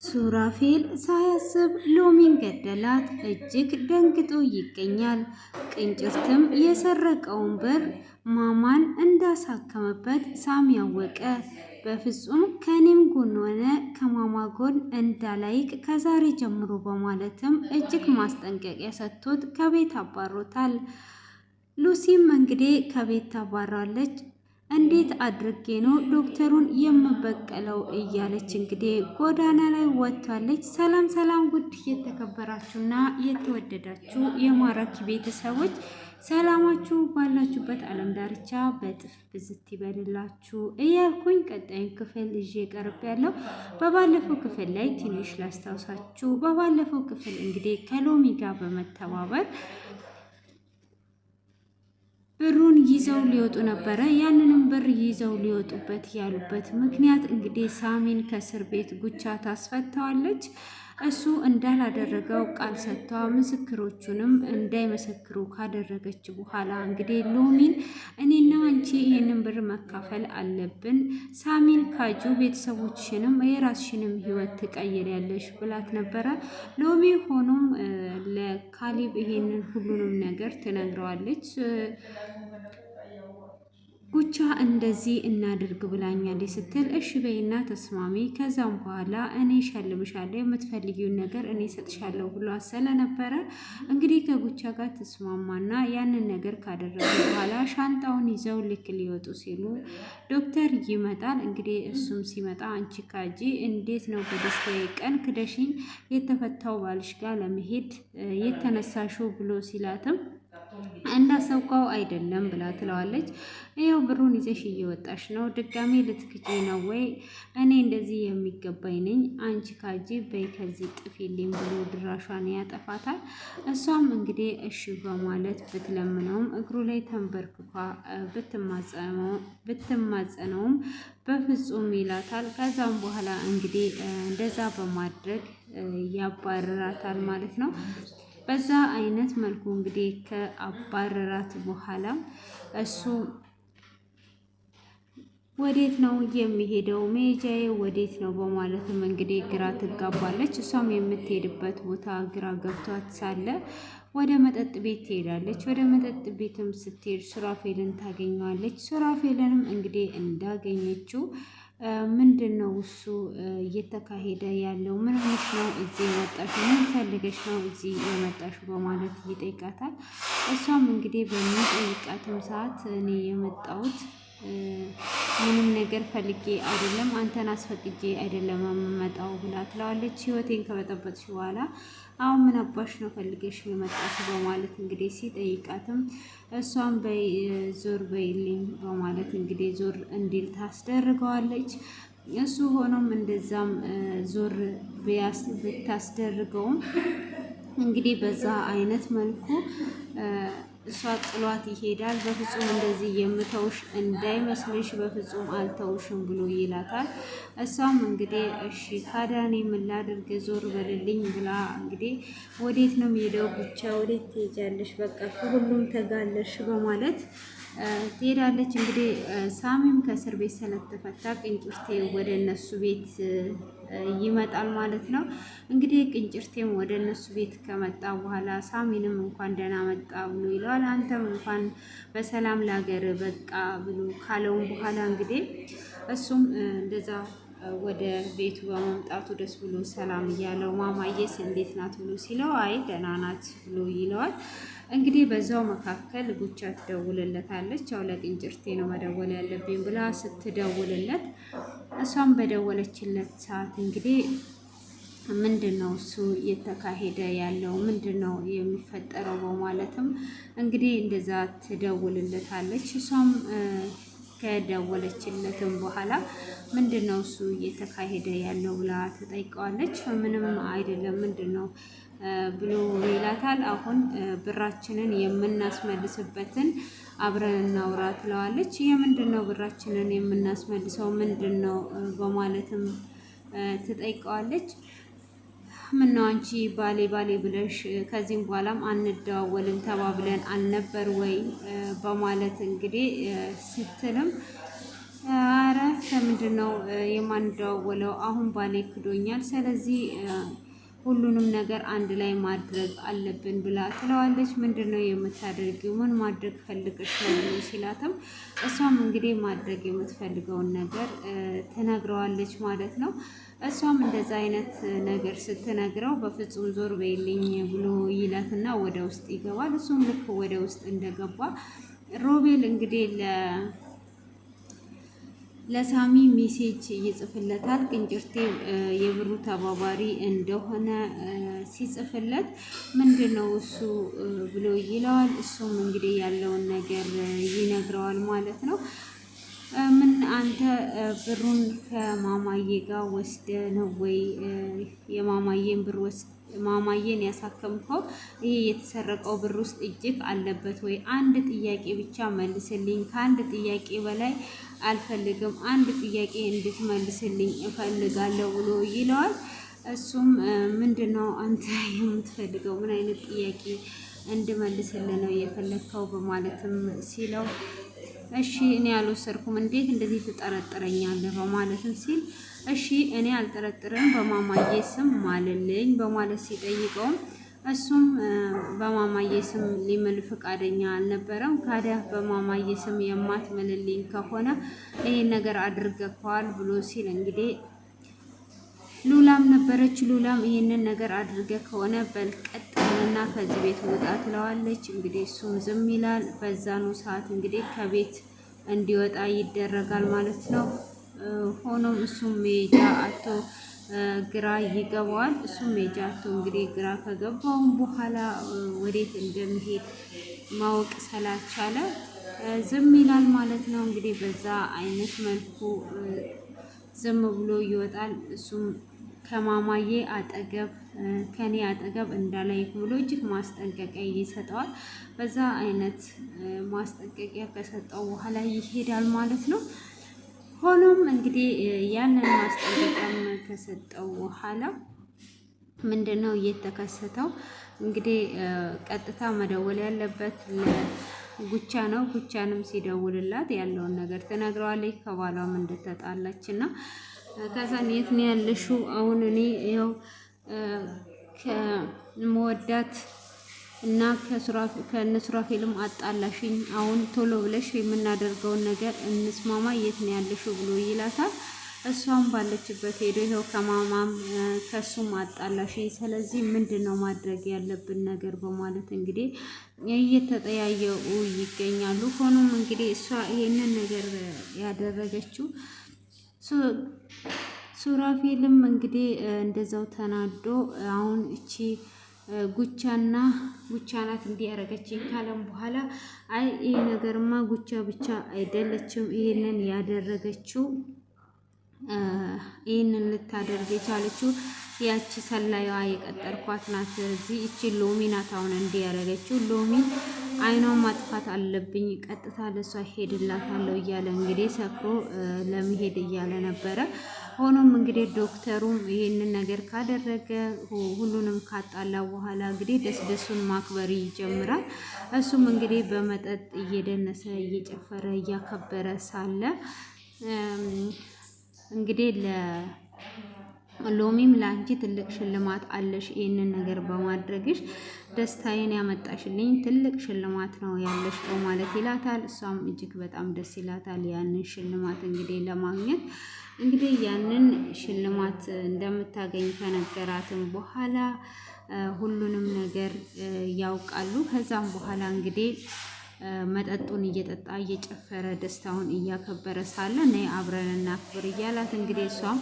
ሱራፌል ሳያስብ ሎሚን ገደላት። እጅግ ደንግጦ ይገኛል። ቅንጭርትም የሰረቀውን ብር ማማን እንዳሳከመበት ሳሚ ያወቀ። በፍጹም ከኔም ጎን ሆነ ከማማ ጎን እንዳላይቅ ከዛሬ ጀምሮ በማለትም እጅግ ማስጠንቀቂያ ሰጥቶት ከቤት አባሮታል። ሉሲም እንግዲህ ከቤት ታባራለች። እንዴት አድርጌ ነው ዶክተሩን የምበቀለው እያለች እንግዲህ ጎዳና ላይ ወጥታለች። ሰላም ሰላም! ውድ የተከበራችሁና የተወደዳችሁ የማራኪ ቤተሰቦች ሰላማችሁ ባላችሁበት ዓለም ዳርቻ በጥፍ ብዝት ይበልላችሁ እያልኩኝ ቀጣዩን ክፍል ይዤ ቀርብ ያለው። በባለፈው ክፍል ላይ ትንሽ ላስታውሳችሁ። በባለፈው ክፍል እንግዲህ ከሎሚ ጋር በመተባበር ብሩን ይዘው ሊወጡ ነበረ። ያንንም ብር ይዘው ሊወጡበት ያሉበት ምክንያት እንግዲህ ሳሚን ከእስር ቤት ጉቻ ታስፈታዋለች። እሱ እንዳላደረገው ቃል ሰጥቷ ምስክሮቹንም እንዳይመሰክሩ ካደረገች በኋላ እንግዲህ ሎሚን እኔና አንቺ ይህንን ብር መካፈል አለብን፣ ሳሚን ካጁ ቤተሰቦችሽንም የራስሽንም ህይወት ትቀይሪያለሽ ብላት ነበረ። ሎሚ ሆኖም ለካሊብ ይሄንን ሁሉንም ነገር ትነግረዋለች። ጉቻ እንደዚህ እናድርግ ብላኛለች ስትል እሺ በይና ተስማሚ፣ ከዛም በኋላ እኔ ሸልምሻለሁ፣ የምትፈልጊውን ነገር እኔ ሰጥሻለሁ ብሎ ስለነበረ እንግዲህ ከጉቻ ጋር ተስማማና ያንን ነገር ካደረገ በኋላ ሻንጣውን ይዘው ልክ ሊወጡ ሲሉ ዶክተር ይመጣል። እንግዲህ እሱም ሲመጣ አንቺ ካጂ እንዴት ነው በደስታዬ ቀን ክደሽኝ የተፈታው ባልሽ ጋር ለመሄድ የተነሳሽው ብሎ ሲላትም እንዳሰብከው አይደለም ብላ ትለዋለች። ይኸው ብሩን ይዘሽ እየወጣሽ ነው፣ ድጋሜ ልትክጂ ነው ወይ? እኔ እንደዚህ የሚገባኝ ነኝ፣ አንቺ ካጂ በይ ከዚህ ጥፊልኝ ብሎ ድራሿን ያጠፋታል። እሷም እንግዲህ እሺ በማለት ብትለምነውም እግሩ ላይ ተንበርክኳ ብትማጸነውም በፍጹም ይላታል። ከዛም በኋላ እንግዲህ እንደዛ በማድረግ ያባረራታል ማለት ነው። በዛ አይነት መልኩ እንግዲህ ከአባረራት በኋላ እሱ ወዴት ነው የሚሄደው? መሄጃዬ ወዴት ነው በማለትም እንግዲህ ግራ ትጋባለች። እሷም የምትሄድበት ቦታ ግራ ገብቷት ሳለ ወደ መጠጥ ቤት ትሄዳለች። ወደ መጠጥ ቤትም ስትሄድ ሱራፌልን ታገኘዋለች። ሱራፌልንም እንግዲህ እንዳገኘችው ምንድን ነው እሱ እየተካሄደ ያለው? ምን ሆነሽ ነው እዚህ የመጣሽ? ምን ፈልገሽ ነው እዚህ የመጣሽ? በማለት ይጠይቃታል። እሷም እንግዲህ በሚጠይቃትም ሰዓት እኔ የመጣሁት ምንም ነገር ፈልጌ አይደለም፣ አንተን አስፈቅጄ አይደለም የምመጣው ብላ ትለዋለች። ህይወቴን ከበጠበጥሽ በኋላ አሁን ምን አባሽ ነው ፈልገሽ የመጣሽ? በማለት እንግዲህ ሲጠይቃትም እሷም በይ ዞር በይልኝ በማለት እንግዲህ ዞር እንዲል ታስደርገዋለች። እሱ ሆኖም እንደዛም ዞር ብታስደርገውም እንግዲህ በዛ አይነት መልኩ እሷ ጥሏት ይሄዳል። በፍጹም እንደዚህ የምተውሽ እንዳይመስልሽ፣ በፍጹም አልተውሽም ብሎ ይላታል። እሷም እንግዲህ እሺ ታዲያ እኔ ምን ላድርግ? ዞር በልልኝ ብላ እንግዲህ ወዴት ነው የምሄደው? ብቻ ወዴት ትሄጃለሽ? በቃ ከሁሉም ተጋለሽ በማለት ትሄዳለች። እንግዲህ ሳሚም ከእስር ቤት ስለተፈታ ቅንጭርቴ ወደ እነሱ ቤት ይመጣል ማለት ነው። እንግዲህ ቅንጭርቴም ወደ እነሱ ቤት ከመጣ በኋላ ሳሚንም እንኳን ደህና መጣ ብሎ ይለዋል። አንተም እንኳን በሰላም ለሀገር በቃ ብሎ ካለውም በኋላ እንግዲህ እሱም እንደዛ ወደ ቤቱ በመምጣቱ ደስ ብሎ ሰላም እያለው ማማዬስ እንዴት ናት ብሎ ሲለው አይ ደህና ናት ብሎ ይለዋል። እንግዲህ በዛው መካከል ጉቻ ትደውልለታለች። ያው ለቅንጭርቴ ነው መደወል ያለብኝ ብላ ስትደውልለት እሷም በደወለችለት ሰዓት እንግዲህ ምንድን ነው እሱ እየተካሄደ ያለው? ምንድን ነው የሚፈጠረው? በማለትም እንግዲህ እንደዛ ትደውልለታለች። እሷም ከደወለችለትም በኋላ ምንድን ነው እሱ እየተካሄደ ያለው ብላ ትጠይቀዋለች። ምንም አይደለም ምንድን ነው ብሎ ይላታል። አሁን ብራችንን የምናስመልስበትን አብረን እናውራ ትለዋለች። የምንድን ነው ብራችንን የምናስመልሰው ምንድን ነው በማለትም ትጠይቀዋለች። ምነው አንቺ ባሌ ባሌ ብለሽ ከዚህም በኋላም አንደዋወልም ተባብለን አልነበር ወይ? በማለት እንግዲህ ስትልም አረ ከምንድን ነው የማንደዋወለው? አሁን ባሌ ክዶኛል። ስለዚህ ሁሉንም ነገር አንድ ላይ ማድረግ አለብን ብላ ትለዋለች። ምንድን ነው የምታደርጊው? ምን ማድረግ ፈልገሽ ነው ሲላትም እሷም እንግዲህ ማድረግ የምትፈልገውን ነገር ትነግረዋለች ማለት ነው። እሷም እንደዛ አይነት ነገር ስትነግረው በፍጹም ዞር በይልኝ ብሎ ይላትና ወደ ውስጥ ይገባል። እሱም ልክ ወደ ውስጥ እንደገባ ሮቤል እንግዲህ ለሳሚ ሜሴጅ ይጽፍለታል። ቅንጭርቴ የብሩ ተባባሪ እንደሆነ ሲጽፍለት ምንድነው እሱ ብሎ ይለዋል። እሱም እንግዲህ ያለውን ነገር ይነግረዋል ማለት ነው። ምን አንተ ብሩን ከማማዬ ጋር ወስደ ነው ወይ የማማዬን ብር ማማዬን ያሳከምከው? ይሄ የተሰረቀው ብር ውስጥ እጅግ አለበት ወይ? አንድ ጥያቄ ብቻ መልስልኝ። ከአንድ ጥያቄ በላይ አልፈልግም። አንድ ጥያቄ እንድትመልስልኝ እፈልጋለሁ ብሎ ይለዋል። እሱም ምንድነው አንተ የምትፈልገው? ምን አይነት ጥያቄ እንድመልስልህ ነው የፈለግከው? በማለትም ሲለው እሺ እኔ አልወሰድኩም፣ እንዴት እንደዚህ ትጠረጥረኛለህ? በማለትም ሲል እሺ እኔ አልጠረጥርም፣ በማማዬ ስም ማልልኝ በማለት ሲጠይቀውም እሱም በማማዬ ስም ሊምል ፈቃደኛ አልነበረም። ካዲያ በማማዬ ስም የማትምልልኝ ከሆነ ይሄን ነገር አድርገዋል ብሎ ሲል እንግዲህ ሉላም ነበረች። ሉላም ይሄንን ነገር አድርገ ከሆነ በልቀጥልና ከዚህ ቤት ውጣ ትለዋለች። እንግዲህ እሱም ዝም ይላል። በዛኑ ሰዓት እንግዲህ ከቤት እንዲወጣ ይደረጋል ማለት ነው። ሆኖም እሱም ሜጃ አቶ ግራ ይገባዋል። እሱም ሜጃ አቶ እንግዲህ ግራ ከገባውም በኋላ ወዴት እንደሚሄድ ማወቅ ስላልቻለ ዝም ይላል ማለት ነው። እንግዲህ በዛ አይነት መልኩ ዝም ብሎ ይወጣል። እሱም ከማማዬ አጠገብ ከኔ አጠገብ እንዳላይ ብሎ እጅግ ማስጠንቀቂያ ይሰጠዋል። በዛ አይነት ማስጠንቀቂያ ከሰጠው በኋላ ይሄዳል ማለት ነው። ሆኖም እንግዲህ ያንን ማስጠንቀቂያም ከሰጠው በኋላ ምንድነው እየተከሰተው? እንግዲህ ቀጥታ መደወል ያለበት ለጉቻ ነው። ጉቻንም ሲደውልላት ያለውን ነገር ትነግረዋለች። ከባሏም እንደተጣላች እና ከዛን የት ነው ያለሽው? አሁን እኔ ይኸው ከመወዳት እና ከነሱራፌልም አጣላሽኝ። አሁን ቶሎ ብለሽ የምናደርገውን ነገር እንስማማ፣ የት ነው ያለሽው ብሎ ይላታል። እሷም ባለችበት ሄዶ ይኸው ከማማም ከሱም አጣላሽኝ፣ ስለዚህ ምንድነው ማድረግ ያለብን ነገር በማለት እንግዲህ እየተጠያየቁ ይገኛሉ። ሆኖም እንግዲህ እሷ ይሄንን ነገር ያደረገችው ሱራፌልም እንግዲህ እንደዛው ተናዶ አሁን እቺ ጉቻና ጉቻ ናት እንዲያረገችኝ ካለም በኋላ አይ ይሄ ነገርማ ጉቻ ብቻ አይደለችም፣ ይሄንን ያደረገችው ይሄንን ልታደርግ የቻለችው ያቺ ሰላዩዋ የቀጠርኳት ናት። እዚህ እቺ ሎሚ ናት አሁን እንዲያረገችው። ሎሚ አይኗን ማጥፋት አለብኝ፣ ቀጥታ ለሷ ሄድላታለሁ እያለ እንግዲህ ሰክሮ ለመሄድ እያለ ነበረ። ሆኖም እንግዲህ ዶክተሩም ይሄንን ነገር ካደረገ ሁሉንም ካጣላ በኋላ እንግዲህ ደስደሱን ማክበር ይጀምራል። እሱም እንግዲህ በመጠጥ እየደነሰ እየጨፈረ እያከበረ ሳለ እንግዲህ ለሎሚም ለአንቺ ትልቅ ሽልማት አለሽ፣ ይህንን ነገር በማድረግሽ ደስታዬን ያመጣሽልኝ ትልቅ ሽልማት ነው ያለሽ በማለት ይላታል። እሷም እጅግ በጣም ደስ ይላታል ያንን ሽልማት እንግዲህ ለማግኘት። እንግዲህ ያንን ሽልማት እንደምታገኝ ከነገራትም በኋላ ሁሉንም ነገር ያውቃሉ። ከዛም በኋላ እንግዲህ መጠጡን እየጠጣ እየጨፈረ ደስታውን እያከበረ ሳለ ነይ አብረን እናክብር እያላት እንግዲህ እሷም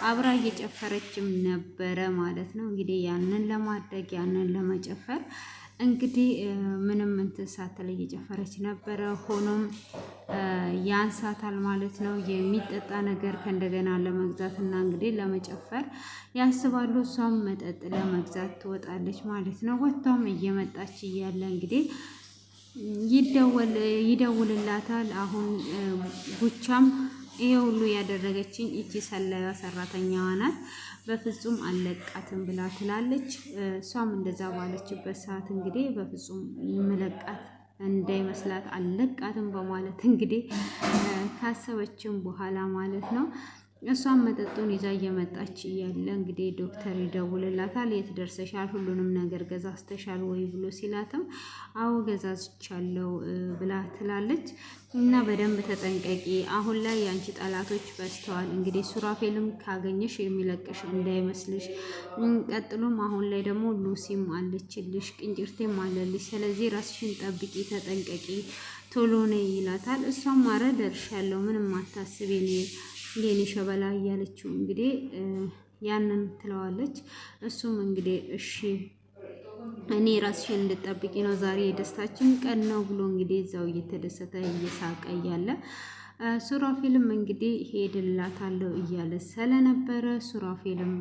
አብራ እየጨፈረችም ነበረ ማለት ነው። እንግዲህ ያንን ለማድረግ ያንን ለመጨፈር እንግዲህ ምንም እንትን ሳትል እየጨፈረች ነበረ። ሆኖም ያንሳታል ማለት ነው። የሚጠጣ ነገር ከእንደገና ለመግዛት እና እንግዲህ ለመጨፈር ያስባሉ። እሷም መጠጥ ለመግዛት ትወጣለች ማለት ነው። ወጥቷም እየመጣች እያለ እንግዲህ ይደውልላታል። አሁን ጉቻም ይሄ ሁሉ ያደረገችኝ እቺ ሰላዩዋ ሰራተኛዋ ናት፣ በፍጹም አለቃትም ብላ ትላለች። እሷም እንደዛ ባለችበት ሰዓት እንግዲህ በፍጹም መለቃት እንዳይመስላት አልለቃትም በማለት እንግዲህ ካሰበችም በኋላ ማለት ነው እሷም መጠጡን ይዛ እየመጣች እያለ እንግዲህ ዶክተር ይደውልላታል። የት ደርሰሻል? ሁሉንም ነገር ገዛዝተሻል ወይ ብሎ ሲላትም አዎ ገዛዝቻለሁ ብላ ትላለች። እና በደንብ ተጠንቀቂ፣ አሁን ላይ የአንቺ ጠላቶች በዝተዋል። እንግዲህ ሱራፌልም ካገኘሽ የሚለቅሽ እንዳይመስልሽ። ቀጥሎም አሁን ላይ ደግሞ ሉሲም አለችልሽ፣ ቅንጭርቴም አለልሽ። ስለዚህ ራስሽን ጠብቂ፣ ተጠንቀቂ፣ ቶሎ ነይ ይላታል። እሷም ማረ ደርሻለሁ፣ ምንም አታስቢ የኔ ሸበላ እያለችው እንግዲህ ያንን ትለዋለች። እሱም እንግዲህ እሺ እኔ ራስሽን እንድጠብቂ ነው፣ ዛሬ የደስታችን ቀን ነው ብሎ እንግዲህ እዛው እየተደሰተ እየሳቀ እያለ ሱራፌልም እንግዲህ ሄድላታለሁ እያለ ስለነበረ ሱራፌልም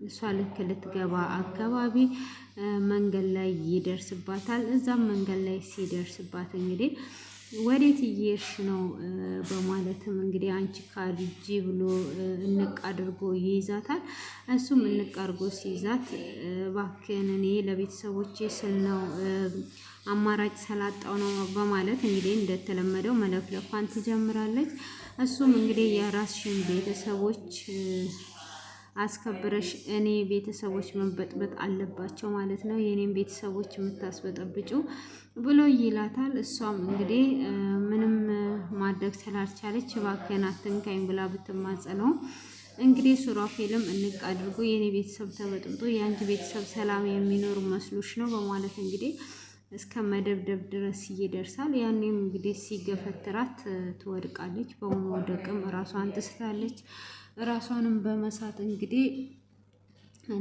እሷ ልክ ልትገባ አካባቢ መንገድ ላይ ይደርስባታል። እዛም መንገድ ላይ ሲደርስባት እንግዲህ ወዴት እየሄድሽ ነው በማለትም እንግዲህ አንቺ ካድጂ ብሎ እንቅ አድርጎ ይይዛታል። እሱም እንቅ አድርጎ ሲይዛት እባክህን እኔ ለቤተሰቦቼ ስል ነው አማራጭ ሰላጣው ነው በማለት እንግዲህ እንደተለመደው መለፍለፏን ትጀምራለች። እሱም እንግዲህ የራስሽን ቤተሰቦች አስከብረሽ እኔ ቤተሰቦች መበጥበጥ አለባቸው ማለት ነው፣ የኔን ቤተሰቦች የምታስበጠብጩ ብሎ ይላታል። እሷም እንግዲህ ምንም ማድረግ ስላልቻለች እባክህን አትንካኝ ብላ ብትማጸነው እንግዲህ ሱራፌልም እንቅ አድርጎ የኔ ቤተሰብ ተበጥብጦ የአንቺ ቤተሰብ ሰላም የሚኖር መስሎሽ ነው በማለት እንግዲህ እስከ መደብደብ ድረስ ይደርሳል። ያኔም እንግዲህ ሲገፈትራት ትወድቃለች። በመውደቅም ራሷን ትስታለች። ራሷንም በመሳት እንግዲህ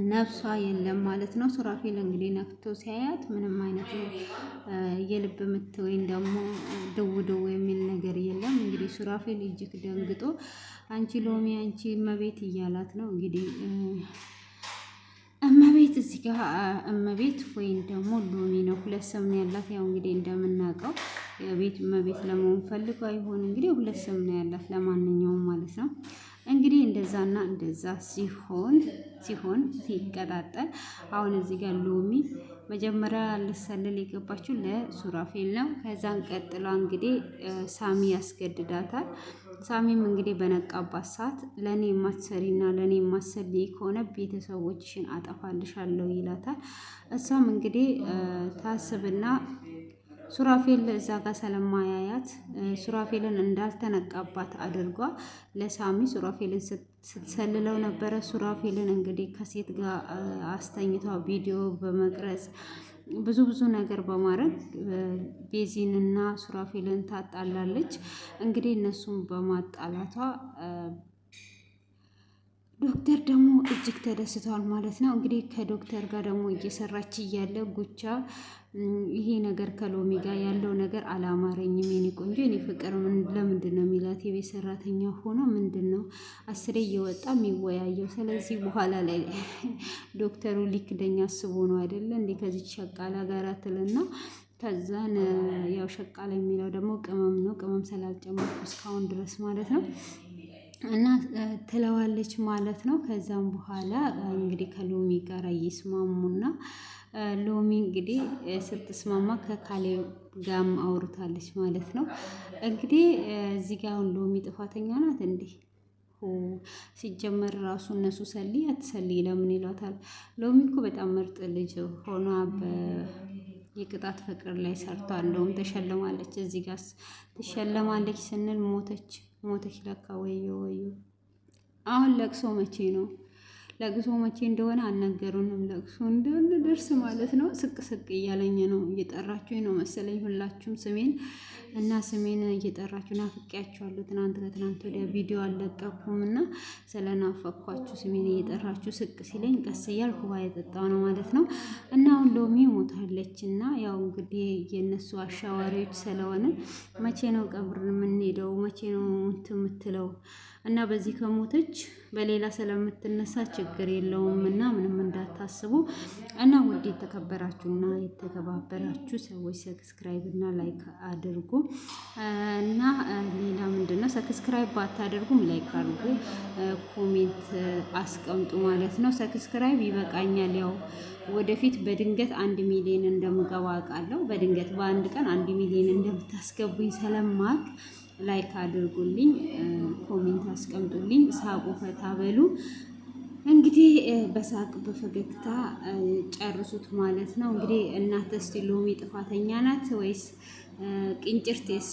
ነፍሷ የለም ማለት ነው። ሱራፌል እንግዲህ ነክቶ ሲያያት ምንም አይነት የልብ ምት ወይም ደግሞ ድው ድው የሚል ነገር የለም። እንግዲህ ሱራፌል እጅግ ደንግጦ አንቺ ሎሚ፣ አንቺ እመቤት እያላት ነው እንግዲህ እመቤት እዚህ ጋር እመቤት ወይም ደግሞ ሎሚ ነው፣ ሁለት ስም ነው ያላት። ያው እንግዲህ እንደምናውቀው የቤት እመቤት ለመሆን ፈልጎ አይሆን እንግዲህ ሁለት ስም ነው ያላት ለማንኛውም ማለት ነው። እንግዲህ እንደዛና እንደዛ ሲሆን ሲቀጣጠል አሁን እዚህ ጋር ሎሚ መጀመሪያ ልሰልል የገባችው ለሱራፌል ነው። ከዛን ቀጥላ እንግዲህ ሳሚ ያስገድዳታል። ሳሚም እንግዲህ በነቃባት ሰዓት ለእኔ የማትሰሪና ለእኔ የማትሰልይ ከሆነ ቤተሰቦችሽን አጠፋልሻለሁ ይላታል። እሷም እንግዲህ ታስብና ሱራፌል እዛ ጋር ስለማያያት ሱራፌልን እንዳልተነቃባት አድርጓ ለሳሚ ሱራፌልን ስትሰልለው ነበረ። ሱራፌልን እንግዲህ ከሴት ጋር አስተኝቷ ቪዲዮ በመቅረጽ ብዙ ነገር በማድረግ ቤዚንና ሱራፌልን ታጣላለች። እንግዲህ እነሱም በማጣላቷ ዶክተር ደግሞ እጅግ ተደስቷል ማለት ነው። እንግዲህ ከዶክተር ጋር ደግሞ እየሰራች እያለ ጉቻ ይሄ ነገር ከሎሚ ጋር ያለው ነገር አላማረኝም፣ የኔ ቆንጆ የኔ ፍቅር ለምንድን ነው የሚላት የቤት ሰራተኛ ሆኖ ምንድን ነው አስሬ እየወጣ የሚወያየው? ስለዚህ በኋላ ላይ ዶክተሩ ሊክደኝ አስቦ ነው አይደለ እንዴ ከዚች ሸቃላ ጋር ትልና ከዛን ያው ሸቃላ የሚለው ደግሞ ቅመም ነው፣ ቅመም ስላልጨመርኩ እስካሁን ድረስ ማለት ነው እና ትለዋለች ማለት ነው። ከዛም በኋላ እንግዲህ ከሎሚ ጋር እየስማሙና ሎሚ እንግዲህ ስትስማማ ከካሌብ ጋርም አውርታለች ማለት ነው። እንግዲህ እዚህ ጋር አሁን ሎሚ ጥፋተኛ ናት እንዴ? ሲጀመር ራሱ እነሱ ሰልይ አትሰልይ ለምን ይሏታል? ሎሚ እኮ በጣም ምርጥ ልጅ ሆኗ የቅጣት ፍቅር ላይ ሰርቷ እንደውም ተሸልማለች። እዚህ ጋር ትሸለማለች ስንል ሞተች ለካ። ወዮ ወዮ! አሁን ለቅሶ መቼ ነው? ለቅሶ መቼ እንደሆነ አልነገሩንም። ለቅሶ እንደደርስ ማለት ነው። ስቅ ስቅ እያለኝ ነው። እየጠራችሁኝ ነው መሰለኝ ሁላችሁም ስሜን እየጠራችሁ ናፍቄያችኋለሁ። ከትናንት ወዲያ ቪዲዮ አልለቀኩም እና ስለናፈኳችሁ ስሜን እየጠራችሁ ስቅ ሲለኝ ቀስ እያልኩ ውሃ የጠጣው ነው ማለት ነው። እና አሁን ሎሚ ሞታለች እና ያው እንግዲህ የእነሱ አሻዋሪዎች ስለሆነ መቼ ነው ቀብር የምንሄደው? መቼ ነው የምትለው? እና በዚህ ከሞተች በሌላ ስለምትነሳ ችግር የለውም እና ምንም እንዳታስቡ። እና ውድ የተከበራችሁና የተከባበራችሁ ሰዎች ሰብስክራይብ እና ላይክ አድርጉ። እና ሌላ ምንድነው ሰብስክራይብ ባታደርጉም ላይክ አድርጉ፣ ኮሜንት አስቀምጡ ማለት ነው። ሰብስክራይብ ይበቃኛል። ያው ወደፊት በድንገት 1 ሚሊዮን እንደምገባ አውቃለሁ። በድንገት በአንድ ቀን 1 ሚሊዮን እንደምታስገቡኝ ስለማቅ ላይክ አድርጉልኝ፣ ኮሜንት አስቀምጡልኝ፣ ሳቁ፣ ፈታ በሉ። እንግዲህ በሳቅ በፈገግታ ጨርሱት ማለት ነው። እንግዲህ እናንተ እስቲ ሎሚ ጥፋተኛ ናት ወይስ ቅንጭርቴስ?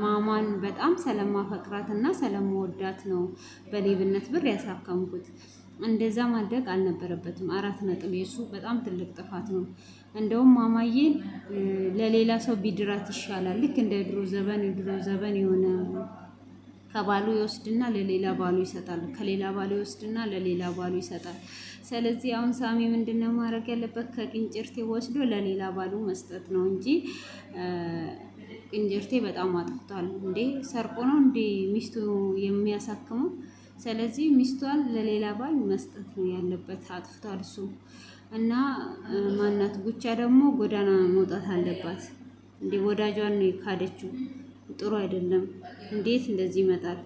ማማን በጣም ስለማፈቅራት እና ስለምወዳት ነው በሌብነት ብር ያሳከምኩት። እንደዛ ማድረግ አልነበረበትም። 4 ነጥብ የሱ በጣም ትልቅ ጥፋት ነው። እንደውም ማማዬን ለሌላ ሰው ቢድራት ይሻላል። ልክ እንደ ድሮ ዘበን የሆነ ከባሉ ይወስድና ለሌላ ባሉ ይሰጣል፣ ከሌላ ባሉ ይወስድና ለሌላ ባሉ ይሰጣል። ስለዚህ አሁን ሳሚ ምንድነው ማድረግ ያለበት? ከቅንጭርቴ ወስዶ ለሌላ ባሉ መስጠት ነው እንጂ ቅንጭርቴ በጣም አጥፍቷል እንዴ! ሰርቆ ነው እንዴ ሚስቱ የሚያሳክመው? ስለዚህ ሚስቷን ለሌላ ባል መስጠት ነው ያለበት። አጥፍቷል እሱ። እና ማናት ጉቻ ደግሞ ጎዳና መውጣት አለባት እንዴ! ወዳጇን ነው የካደችው። ጥሩ አይደለም። እንዴት እንደዚህ ይመጣል?